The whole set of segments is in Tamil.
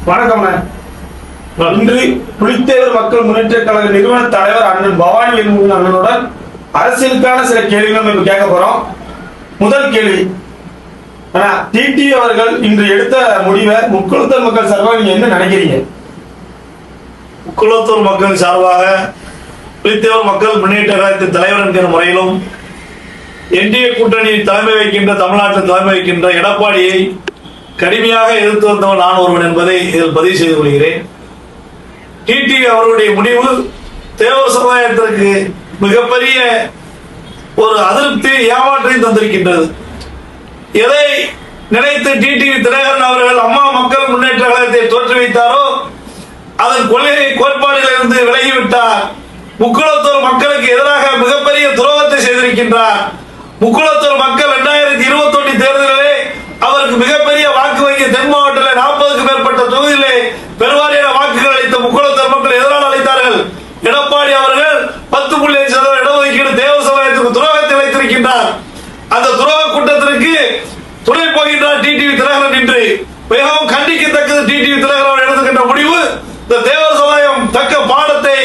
வணக்கம். இன்று புலித்தேவர் மக்கள் முன்னேற்ற கழக நிறுவன தலைவர் அண்ணன் பவானி என்பது அண்ணனுடன் அரசியலுக்கான சில கேள்விகள் நம்ம கேட்க போறோம். முதல் கேள்வி, டிடி அவர்கள் இன்று எடுத்த முடிவை முக்குளத்தூர் மக்கள் சார்பாக நீங்க என்ன நினைக்கிறீங்க? முக்குளத்தூர் மக்கள் சார்பாக புலித்தேவர் மக்கள் முன்னேற்ற கழகத்தின் தலைவர் என்கிற முறையிலும் என்டிஏ கூட்டணி தலைமை வைக்கின்ற தமிழ்நாட்டில் தலைமை வைக்கின்ற எடப்பாடியை கடுமையாக எதிர்த்து வந்தவன் நான் ஒருவன் என்பதை இதில் பதிவு செய்து கொள்கிறேன். டிடி அவருடைய முடிவு தேவர் சமுதாயத்திற்கு மிகப்பெரிய ஒரு அதிருப்தி ஏமாற்றையும் தந்திருக்கின்றது. எதை நினைத்து டிடி தினகரன் அவர்கள் அம்மா மக்கள் முன்னேற்ற கழகத்தை தோற்றுவித்தாரோ அதன் கொள்கை கோட்பாடுகளிலிருந்து விலகிவிட்டார். முக்குளத்தூர் மக்களுக்கு எதிராக மிகப்பெரிய துரோகத்தை செய்திருக்கின்றார். முக்குளத்தூர் மக்கள் 2021 தேர்தலிலே அவருக்கு மிகப்பெரிய வாக்கு வங்கி தென் மாவட்டத்தில் 40க்கும் மேற்பட்ட தொகுதியிலே பெருவாரியான வாக்குகள் அளித்த முக்குளத்தூர் மக்கள் எதிராக அளித்தார்கள். எடப்பாடி அவர்கள் 10.5% இடஒதுக்கீடு தேவர் சமுதாயத்திற்கு துரோகத்தை வைத்திருக்கின்றார். அந்த துரோக கூட்டத்திற்கு துணை போகின்றார் டிடிவி தினகரன் என்று மிகவும் கண்டிக்கத்தக்கது. டிடிவி தினகரன் எடுத்துக்கின்ற முடிவு இந்த தேவர் சமுதாயம் தக்க பாடத்தை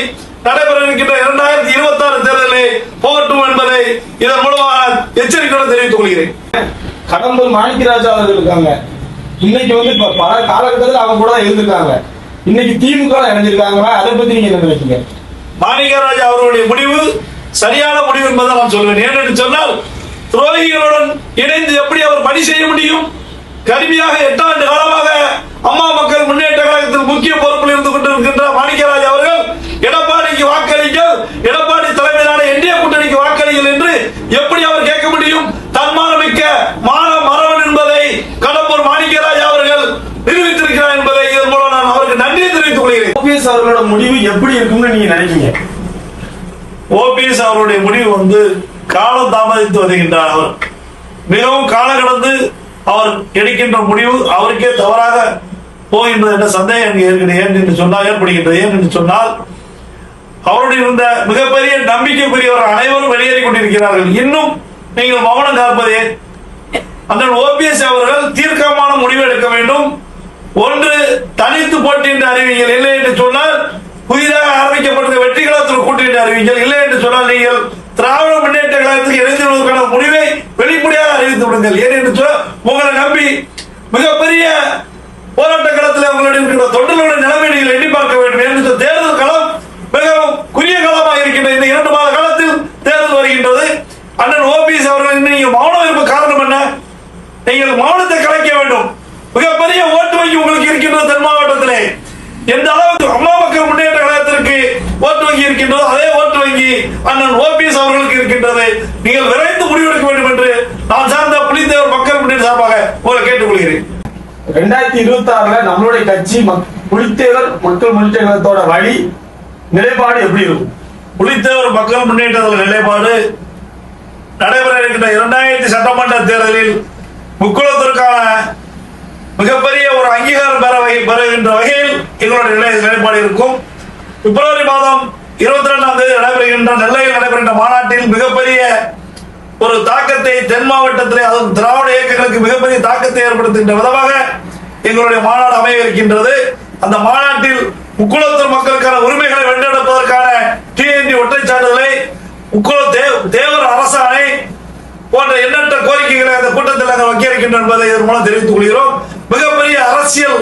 நடைபெற இருக்கின்ற 2026 தேர்தலில் போகட்டும் என்பதை இதன் மூலமாக எச்சரிக்கையுடன் தெரிவித்துக் கொள்கிறேன். கடம்பூர் மாணிக்கராஜா அவர்கள் இருக்காங்க. இன்னைக்கு பல காலகட்டத்தில் அவங்க கூட இருந்திருக்காங்க. இன்னைக்கு திமுக இணைஞ்சிருக்காங்களா? அதை பத்தி நீங்க என்ன நினைக்கிறீங்க? மாணிக்கராஜா அவருடைய முடிவு சரியான முடிவு என்பதை நான் சொல்வேன். ஏனென்று சொன்னால் துரோகிகளுடன் இணைந்து எப்படி அவர் பணி செய்ய முடியும்? கடுமையாக 8 ஆண்டு காலமாக அம்மா மக்கள் முன்னேற்ற கழகத்தில் முக்கிய பொறுப்பில் இருந்து கொண்டிருக்கின்ற மாணிக்கராஜ் அவர்கள் எடப்பாடிக்கு வாக்களிங்கள், எடப்பாடி தலைமையிலான என்டிஏ கூட்டணிக்கு வாக்களிங்கள் என்று எப்படி அவர் கேட்க முடியும்? தன்மானமிக்க மரவன் என்பதை கடம்பூர் மாணிக்கராஜ் அவர்கள் நிரூபித்திருக்கிறார் என்பதை இதன் மூலம் நான் அவருக்கு நன்றியை தெரிவித்துக் கொள்கிறேன். ஓபிஎஸ் அவர்களோட முடிவு எப்படி இருக்கும்னு நீங்க நினைக்கிறீங்க? ஓபிஎஸ் அவருடைய முடிவு காலம் தாமதித்து வருகின்றார். அவர் மிகவும் காலம் கடந்து அவர் எடுக்கின்ற முடிவு அவருக்கே தவறாக போகின்றது என்ற சந்தேகம் ஏற்படுகின்றது. ஏன் என்று சொன்னால் அவருடைய இருந்த மிகப்பெரிய நம்பிக்கைக்குரியவர் அனைவரும் வெளியேறி கொண்டிருக்கிறார்கள். இன்னும் நீங்கள் மௌனம் காப்பதே. அந்த ஓபிஎஸ் அவர்கள் தீர்க்கமான முடிவு எடுக்க வேண்டும். ஒன்று, தனித்து போட்டியின்ற அறிவிங்கள். இல்லை என்று சொன்னால் புதிதாக ஆரம்பிக்கப்பட்ட வெற்றி கழகத்தில் கூட்டின்ற அறிவிங்கள். இல்லை என்று சொன்னால் நீங்கள் திராவிட முன்னேற்ற கழகத்துக்கு இணைந்துள்ளதற்கான முடிவை வெளிப்படையாக அறிவித்து விடுங்கள். ஏன் என்று சொன்னால் உங்களை நம்பி மிகப்பெரிய போராட்ட களத்தில் உங்களுடைய இருக்கிற தொண்டர்களுடைய நிலைமை நீங்கள் எண்ணி பார்க்க வேண்டும். என்று தேர்தல் களம் மிகவும் குறுகிய காலமாக இருக்கின்ற இந்த 2 மாத காலத்தில் தேர்தல் வருகின்றது. அண்ணன் ஓபிஎஸ் அவர்கள் நீங்கள் மௌனம் இருக்க காரணம் என்ன? நீங்கள் மௌனத்தை கலைக்க வேண்டும். மிகப்பெரிய ஓட்டு வங்கி உங்களுக்கு இருக்கின்றது தென் மாவட்டத்திலே. எந்த அளவுக்கு அம்மா மக்கள் முன்னேற்ற கழகத்திற்கு ஓட்டு வங்கி இருக்கின்றதோ அதே ஓட்டு வங்கி அண்ணன் ஓபிஎஸ் அவர்களுக்கு இருக்கின்றது. நீங்கள் விரைந்து முடிவெடுக்க வேண்டும் என்று நான் சார்ந்த புலித்தேவர் மக்கள் முன்னேற்ற சார்பாக உங்களை கேட்டுக்கொள்கிறேன். 2026 நம்மளுடைய கட்சி புலித்தேவர் மக்கள் முன்னேற்ற கழகத்தோட வழி நிலைப்பாடு எப்படி இருக்கும்? புலித்தேவர் மக்கள் முன்னேற்ற நிலைப்பாடு நடைபெற இருக்கின்ற 2000 சட்டமன்ற தேர்தலில் முக்குளத்திற்கான மிகப்பெரிய ஒரு அங்கீகாரம் பெறுகின்ற வகையில் எங்களுடைய நிலைப்பாடு இருக்கும். பிப்ரவரி மாதம் 22ஆம் தேதி நடைபெறுகின்ற நெல்லையில் நடைபெறுகின்ற மாநாட்டில் மிகப்பெரிய ஒரு தாக்கத்தை தென் மாவட்டத்திலே அதுவும் திராவிட இயக்கங்களுக்கு மிகப்பெரிய தாக்கத்தை ஏற்படுத்துகின்ற விதமாக எங்களுடைய மாநாடு அமைய இருக்கின்றது. அந்த மாநாட்டில் முக்குளத்தூர் மக்களுக்கான உரிமைகளை வென்றெடுப்பதற்கான டிஎன்டி ஒற்றை சான்றிதழை தேவர் அரசாணை போன்ற எண்ணற்ற கோரிக்கைகளை அந்த கூட்டத்தில் நாங்கள் வைக்க இருக்கின்றோம் என்பதை இதன் மூலம் தெரிவித்துக் கொள்கிறோம். மிகப்பெரிய அரசியல்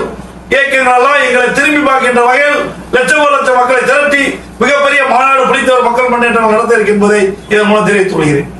இயக்கங்கள் எல்லாம் எங்களை திரும்பி பார்க்கின்ற வகையில் லட்சம் மக்களை திரட்டி மிகப்பெரிய மாநாடு புலித்தேவர் மக்கள் முன்னேற்றம் நடத்த இருக்கின்றதை இதன் மூலம் தெரிவித்துக் கொள்கிறேன்.